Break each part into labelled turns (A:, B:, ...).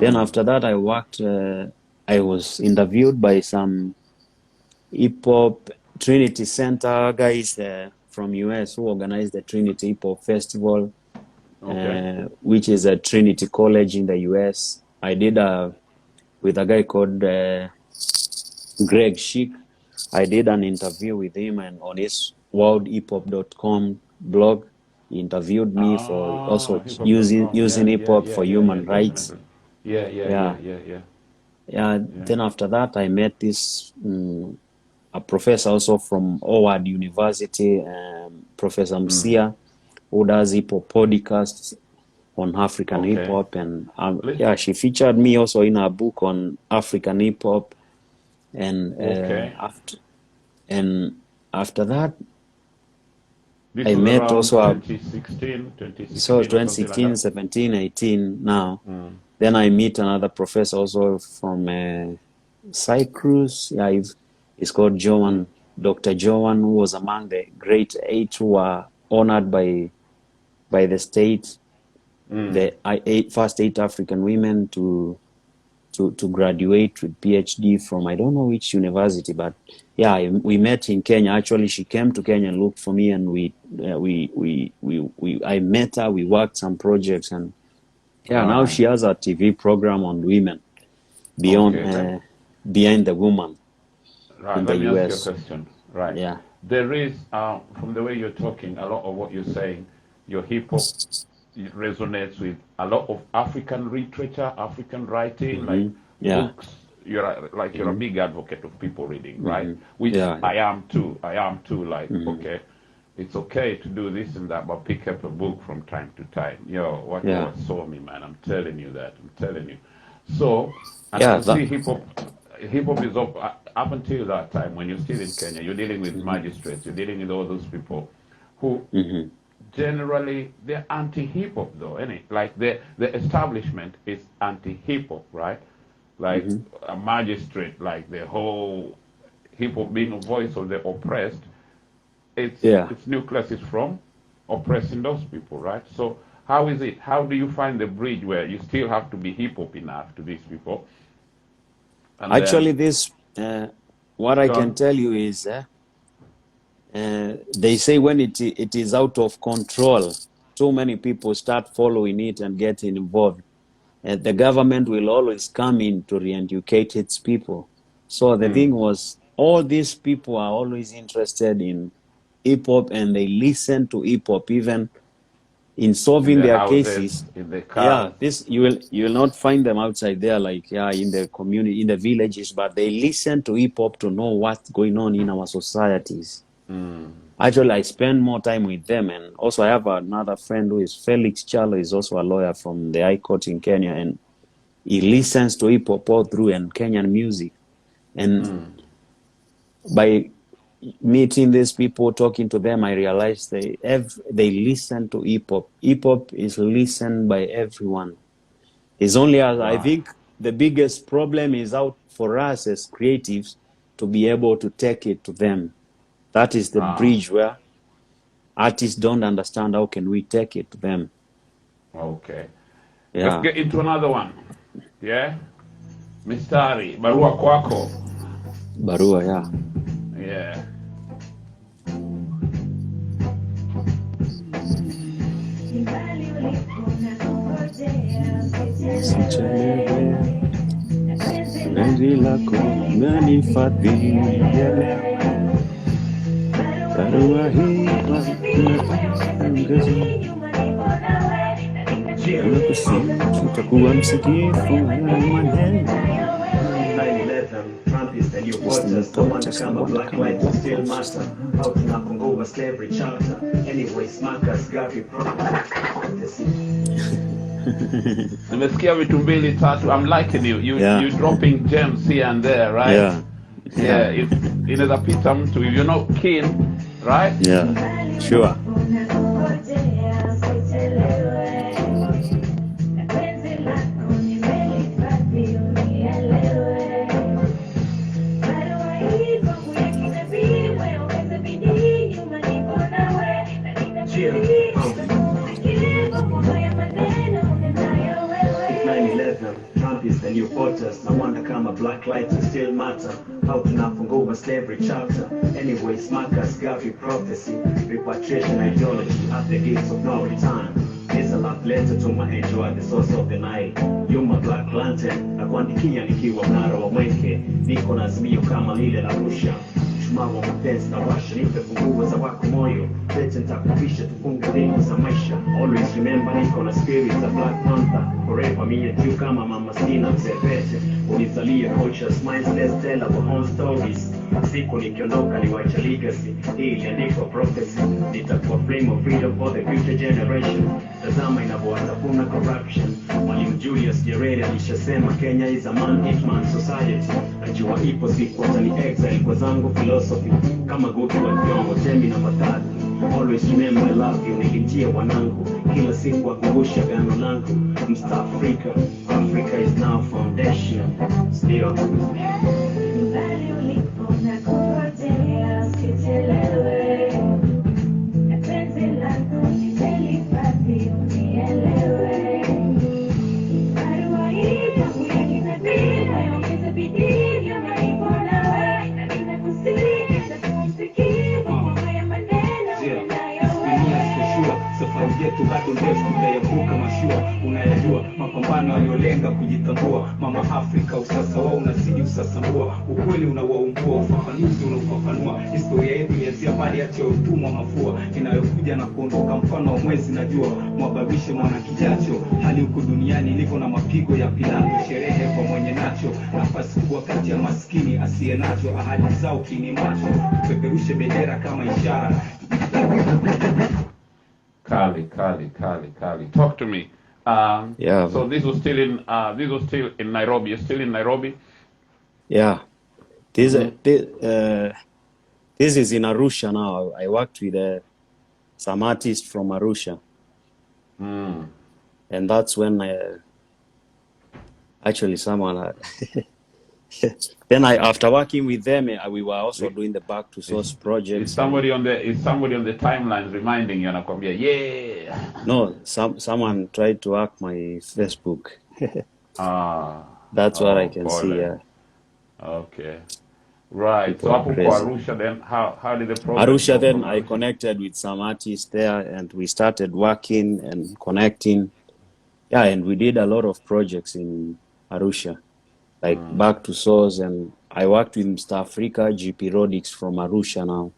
A: Then after that, I worked. I was interviewed by some hip hop Trinity Center guys from US who organized the Trinity Hip Hop Festival,
B: Okay.
A: which is a Trinity College in the US. I did with a guy called Greg Schick. I did an interview with him, and on his worldhiphop.com blog, he interviewed me for also
B: Hiphop.com.
A: using
B: Yeah,
A: hip
B: yeah,
A: hop
B: yeah,
A: for
B: yeah, yeah,
A: human rights.
B: definitely. Yeah, yeah, yeah,
A: Yeah,
B: yeah, yeah,
A: yeah.
B: yeah.
A: Then after that, I met this a professor also from Howard University, Professor Msia, who does hip hop podcasts on African hip
B: Okay.
A: hop, and
B: Li-
A: yeah, she featured me also in her book on African hip hop, and
B: Okay.
A: after that,
B: This
A: I
B: was
A: met
B: around
A: also
B: 2016,
A: so
B: 2016 or something like
A: 2016,
B: that.
A: 17, 18 now. Then I meet another professor also from Cyprus. Yeah, he's called Joan, Dr. Joan, who was among the great eight who were honored by the state, the first eight African women to graduate with PhD from I don't know which university, but yeah, we met in Kenya. Actually, she came to Kenya and looked for me, and I met her. We worked some projects, and yeah, now
B: Right.
A: she has a TV program on women beyond
B: Okay.
A: behind the woman
B: Right.
A: in the
B: Let me ask you a
A: US.
B: question. Right.
A: Yeah.
B: There is, from the way you're talking, a lot of what you're saying, your hip hop it resonates with a lot of African literature, African writing, like
A: Yeah.
B: books. You're a big advocate of people reading, right?
A: hmm
B: Which
A: Yeah.
B: I am too. I am too. Like, okay, it's okay to do this and that, but pick up a book from time to time. Yo, what
A: Yeah.
B: saw me, man. I'm telling you that. I'm telling you. So I
A: Yeah.
B: can see hip hop. Hip hop is up until that time when you're still in Kenya. You're dealing with magistrates. You're dealing with all those people who generally they're anti-hip hop though, any like the establishment is anti-hip hop, right? Like a magistrate, like the whole hip hop being a voice of the oppressed. Its
A: Yeah.
B: its nucleus is from oppressing those people, right? So how is it? How do you find the bridge where you still have to be hip hop enough to these people, and
A: Actually,
B: then
A: this what I can
B: gone?
A: tell you is they say when it is out of control, too many people start following it and getting involved. The government will always come in to re-educate its people. So the thing was, all these people are always interested in hip hop, and they listen to hip hop even in
B: In
A: solving
B: the
A: their
B: houses,
A: cases.
B: in the
A: Yeah,
B: cars.
A: this you will not find them outside there, like yeah, in the community, in the villages, but they listen to hip hop to know what's going on in our societies. Actually, I spend more time with them, and also I have another friend who is Felix Chalo, is also a lawyer from the High Court in Kenya, and he listens to hip hop all through and Kenyan music. And by meeting these people, talking to them, I realized they listen to hip hop. Hip hop is listened by everyone. It's only as I
B: Right.
A: think the biggest problem is out for us as creatives to be able to take it to them. That is the bridge where artists don't understand how can we take it to them.
B: Okay. Let's
A: Yeah.
B: get into another one. Yeah? Mistari, barua kwako.
A: Barua, yeah.
B: Yeah.
A: Sichelewe, penzi lako umenifadhilia. Barua hii tutakuwa msikifu maneno.
C: 9/11, Trump is the new protest. No wonder kama black lives still matter. How to Congo was slavery charter. Anyways, Marcus Garvey
B: Nimesikia vitu mbili tatu. I'm liking you.
A: Yeah.
B: You dropping gems here and there, right?
A: Yeah.
B: Yeah. Inaweza pita mtu. If you're not keen, right?
A: Yeah. Sure.
C: iliyopotest. I wonder kama black lives will still matter. How tunafungua slavery chapter. Anyways, Marcus Garvey prophecy, repatriation ideology at the gates of no return. It's a love letter to my angel at the source of the night. You're my black lantern, na kuandikia nikiwa mnara wa mwenge. Niko na azimio kama lile la Arusha. Mshumaa wa mapenzi na washa, nipe funguo za wako moyo. Pete nitakuvisha tufunge mbingu za maisha. Always remember niko na spirit za Black Panther. Forever me and you kama mama Sina mzee Pete. Unizalia cultures, minds, let's tell our own stories. Siku nikiondoka niwacha legacy. Hii iliandikwa prophecy. Nitakuwa flame of freedom for the future generation. Tazama inavyoatafuna corruption. Mwalimu Julius Nyerere alishasema Kenya is a man-hit-man society. Najua ipo siku watani exile kwa zangu philosophy. Kama Guki wa Kiongo, Temi na Matatu. Always remember I love you, nikitia wanangu. Kila siku wakumbusha gano langu. Msta Africa, Africa is now foundation. Still.
D: yetu bado ndefu tunayavuka mashua, unayajua mapambano aliyolenga kujitambua. Mama Afrika usasa wao unazidi usasambua, ukweli unawaumbua, ufafanuzi unafafanua. Historia yetu yazia mali ya utumwa mafua, inayokuja na kuondoka mfano wa mwezi na jua. Mwababishe mwana kijacho, hali huku duniani ilivyo na mapigo ya pilato. Sherehe kwa mwenye nacho, nafasi kubwa kati ya maskini asiye nacho. Ahadi zao kini macho, peperushe bendera kama ishara.
B: Kali. Talk to me.
A: Yeah.
B: So this was still in Nairobi. You're still in Nairobi?
A: Yeah. This is in Arusha now. I worked with some artists from Arusha. And that's when actually someone then after working with them, we were also doing the back to source project.
B: Is somebody on the timelines reminding you, nakwambia, yeah?
A: No, someone tried to hack my Facebook. That's what I can see. Yeah.
B: Okay. Right.
A: People
B: So hapo
A: crazy.
B: kwa Arusha, then how did the project
A: Arusha,
B: go
A: then
B: from
A: I
B: Arusha?
A: connected with some artists there, and we started working and connecting. Yeah, and we did a lot of projects in Arusha, like back to source, and I worked with Mr. Africa, GP Rodix from Arusha now.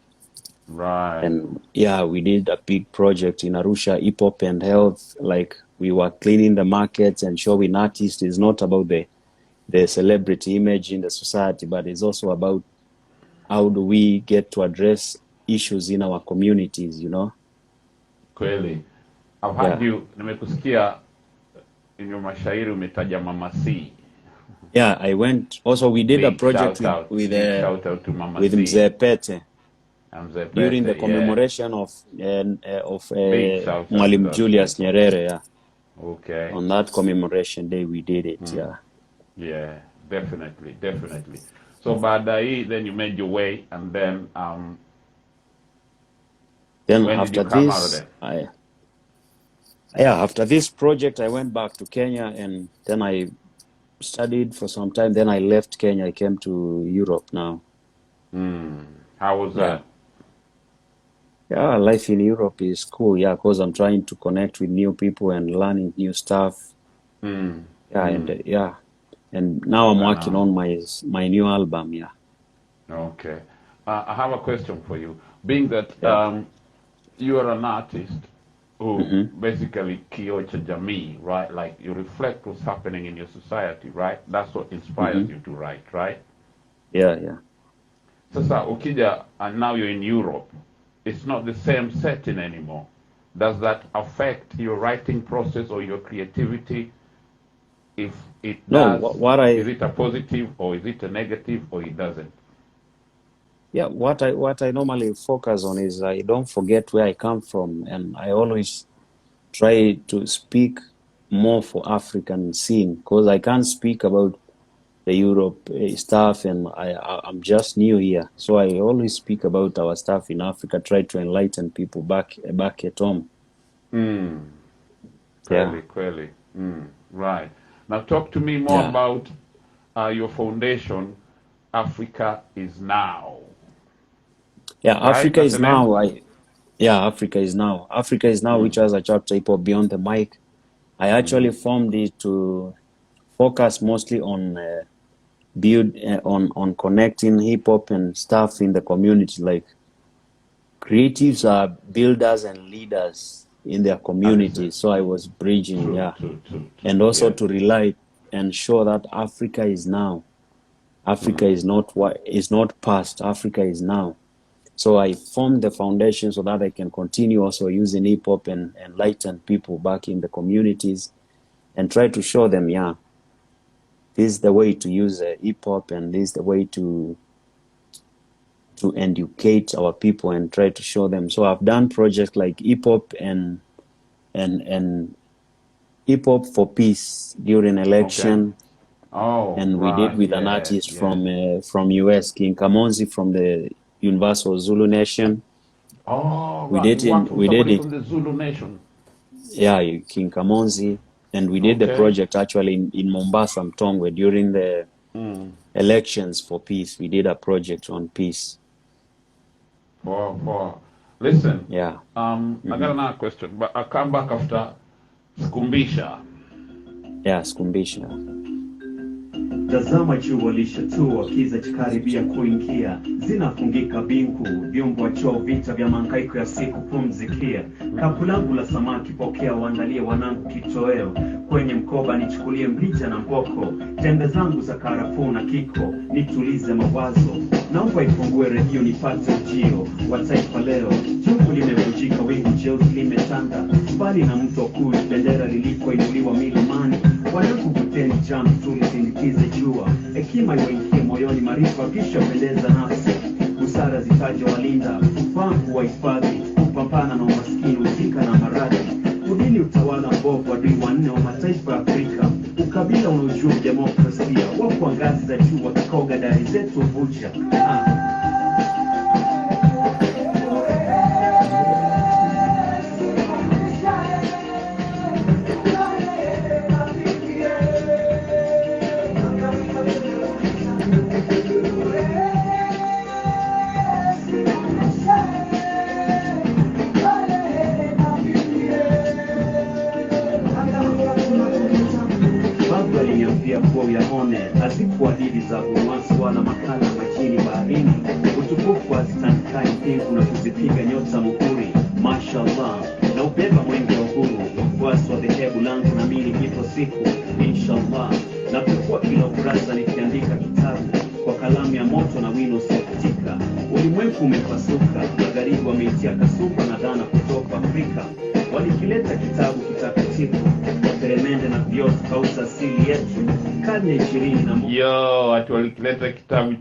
B: Right.
A: And yeah, we did a big project in Arusha, hip hop and health. Like we were cleaning the markets and showing artists. It's not about the celebrity image in the society, but it's also about how do we get to address issues in our communities, you know?
B: Kweli. I've had you, nimekusikia in your mashairi umetaja Mama C.
A: Yeah, I went. Also, we did a project with
B: shout out to Mama
A: with
B: C.
A: Mzee Pete during the
B: Pete,
A: commemoration of
B: Big shout out
A: Mwalimu
B: to
A: Julius Nyerere. Yeah.
B: Okay.
A: On that commemoration day, we did it. Yeah.
B: Yeah, definitely. So baadaye, then you made your way, and then
A: Then
B: when
A: after
B: did you come out
A: this,
B: of there?
A: after this project, I went back to Kenya, and then I studied for some time. Then I left Kenya. I came to Europe now.
B: How was that?
A: Yeah, life in Europe is cool. Yeah, because I'm trying to connect with new people and learning new stuff. Yeah, and now I'm working on my new album. Yeah.
B: Okay. I have a question for you. Being that you are an artist who basically kioo cha jamii, right? Like you reflect what's happening in your society, right? That's what inspires you to write, right?
A: Yeah.
B: Sasa ukija, and now you're in Europe, it's not the same setting anymore. Does that affect your writing process or your creativity? If it does, is it a positive or is it a negative or it doesn't?
A: Yeah, what I normally focus on is I don't forget where I come from, and I always try to speak more for African scene, because I can't speak about the Europe stuff, and I'm just new here, so I always speak about our stuff in Africa, try to enlighten people back at home.
B: Clearly. Right. Now talk to me more
A: Yeah.
B: about your foundation, Africa is Now.
A: Yeah,
B: Right?
A: Africa
B: That's
A: is
B: the name?
A: now. Africa is now. Africa is now, which has a chapter hip hop beyond the mic. I actually formed it to focus mostly on on connecting hip hop and stuff in the community. Like creatives are builders and leaders in their communities.
B: 100%.
A: So I was bridging,
B: True,
A: yeah,
B: true, true, true.
A: and also
B: Yeah.
A: to rely and show that Africa is now. Africa is not past. Africa is now. So I formed the foundation so that I can continue also using hip hop and enlighten people back in the communities and try to show them, yeah, this is the way to use hip hop and this is the way to educate our people and try to show them. So I've done projects like hip hop and hip hop for peace during
B: Okay.
A: election,
B: Oh,
A: and we did
B: right.
A: with an
B: Yeah,
A: artist
B: yeah.
A: from US, King Kamonzi from the Universal Zulu Nation.
B: Oh,
A: We
B: right.
A: did
B: You worked
A: in
B: with
A: we did
B: somebody
A: it,
B: from the Zulu Nation.
A: yeah, King Kamonzi, and we did the
B: Okay.
A: project actually in Mombasa, Mtongwe, during the elections for peace. We did a project on peace.
B: Listen,
A: Yeah.
B: I got another question, but I'll come back after Skumbisha.
A: Yeah, Skumbisha.
C: Tazama jua lishatua, kiza chikaribia kuingia, zinafungika bingu, vyombo choo, vita vya mangaiko ya siku pumzikia. Kapu langu la samaki pokea, waandalie wanangu kitoweo, kwenye mkoba nichukulie mrija na mboko, tembe zangu za karafuu na kiko, nitulize mawazo. Naomba ifungue redio nipate ujio wa taifa leo. Jungu limevunjika, wingu jeusi limetanda, mbali na mto kuu, bendera lilikoinuliwa milimani. Wanangu kuteni jamu tulisindikize jua, hekima iwaingie moyoni, maarifa kisha pendeza nafsi. Busara zitaje walinda, ufahamu wahifadhi, kupambana na umaskini, ujinga na maradhi. Udini utawala mbovu, adui wanne wa mataifa ya Afrika. Ukabila unaojua demokrasia, wapo ngazi za juu wakikoga dari zetu vuja. Kuwa uyaone, hazikuwa dili za uwasi wala makala majini baharini. Utukufu hazitanikai mbingu na kuzipiga nyota muhuri. Mashallah, na ubeba mwenge wa uhuru, wafuasi wa dhehebu langu na mimi ipo siku, inshallah. Na kukua kila ukurasa nikiandika kitabu, kwa kalamu ya moto na wino usiofutika. Ulimwengu umepasuka, magharibi wameitia kasupa na dhana kutoka Afrika. Walikileta kitabu kitakatifu, peremende na vyote kausa asili yetu. Karne 21.
B: Yo, watu walikileta kitabu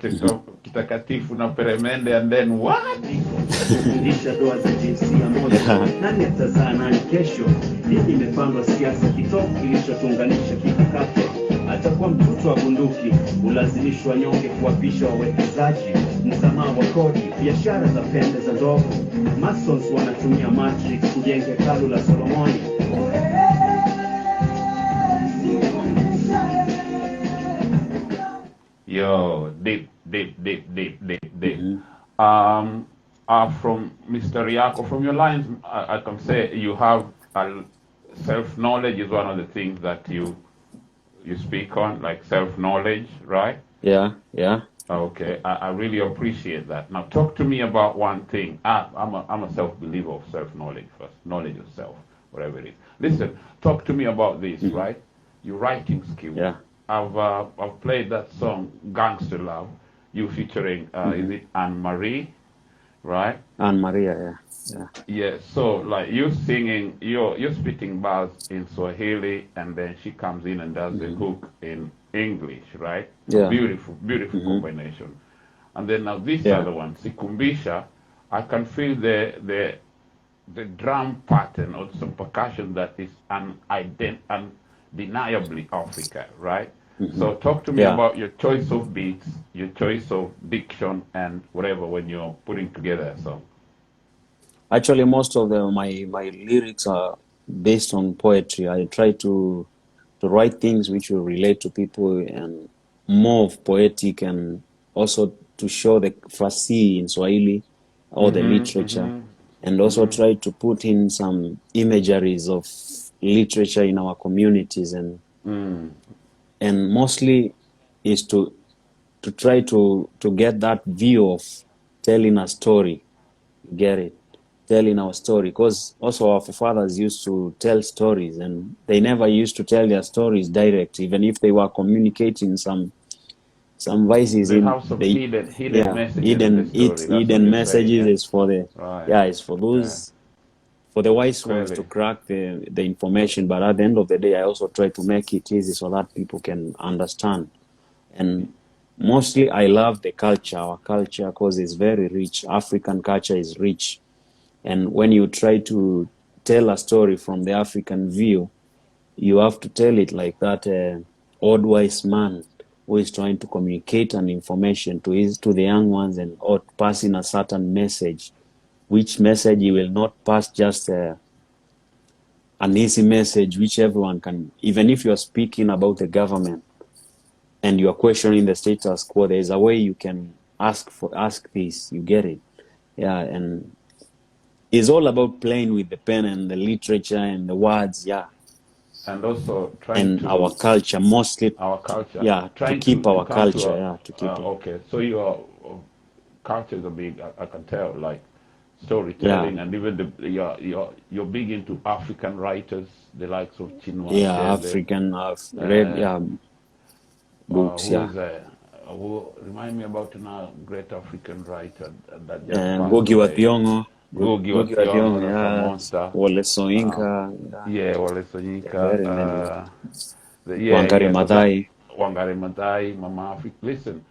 B: kitakatifu na peremende, and then what?
C: Kufundisha doa za jinsia moja. Nani atazaa nani kesho? Dini imepandwa, siasa kitofu kilichotunganisha kikakato. Atakuwa mtoto wa bunduki, ulazimishwa nyonge kuwapisha wawekezaji. Msamaha wa kodi, biashara za pembe za ndogo. Masons wanatumia matrix kujenga hekalu la Solomoni.
B: Yo, deep. From Mr. Riako, from your lines, I can say you have self-knowledge is one of the things that you speak on, like self-knowledge, right?
A: Yeah.
B: Okay, I really appreciate that. Now, talk to me about one thing. I'm a self-believer of self-knowledge first, knowledge of self, whatever it is. Listen, talk to me about this, right? Your writing skills.
A: Yeah.
B: I've played that song Gangster Love, you featuring is it Anne Marie, right?
A: Anne Maria, yeah.
B: Yeah, so like you singing, you're spitting bars in Swahili, and then she comes in and does the hook in English, right?
A: Yeah.
B: Beautiful combination. And then now this other one, Sikumbisha, I can feel the drum pattern or some percussion that is undeniably Africa, right? So talk to me about your choice of beats, your choice of diction, and whatever when you're putting together a song.
A: Actually, most of my lyrics are based on poetry. I try to write things which will relate to people, and more of poetic, and also to show the fasihi in Swahili or the literature, and also try to put in some imageries of literature in our communities, and mostly is to try to get that view of telling a story. Get it? Telling our story, because also our forefathers used to tell stories, and they never used to tell their stories direct, even if they were communicating some vices
B: They
A: in
B: have some
A: the
B: hidden messages in the story. That's what
A: hidden
B: you're saying,
A: messages
B: yeah?
A: is for the
B: Right.
A: it's for those for the wise ones to
B: Clearly.
A: crack the information, but at the end of the day I also try to make it easy so that people can understand. And mostly I love the culture, our culture, because it's very rich. African culture is rich. And when you try to tell a story from the African view, you have to tell it like that old wise man who is trying to communicate an information to the young ones, and or passing a certain message, which message he will not pass just an easy message which everyone can. Even if you're speaking about the government and you're questioning the status quo, there's a way you can ask this. You get it? Yeah, and it's all about playing with the pen and the literature and the words,
B: And also trying
A: and
B: to
A: our culture, mostly,
B: our culture,
A: to
B: trying
A: keep
B: to
A: our
B: come to
A: culture,
B: a
A: to keep it.
B: okay. So your culture is a big. I can tell, like
A: Yeah,
B: storytelling, and even you're big into African writers, the likes of Chinua
A: yeah,
B: Achebe.
A: African, I've read,
B: Uh,
A: books,
B: who is who remind me about a great African writer that just passed
A: Ngugi wa
B: away.
A: Thiong'o,
B: Ngugi wa
A: Ngugi wa
B: Thiong'o,
A: Thiong'o,
B: that's a
A: yeah,
B: monster.
A: Wole Soyinka,
B: Yeah, Wale
A: very many,
B: Soyinka. Yeah, he
A: Wangari
B: has a
A: Maathai.
B: Wangari Maathai, Mama Africa. Listen,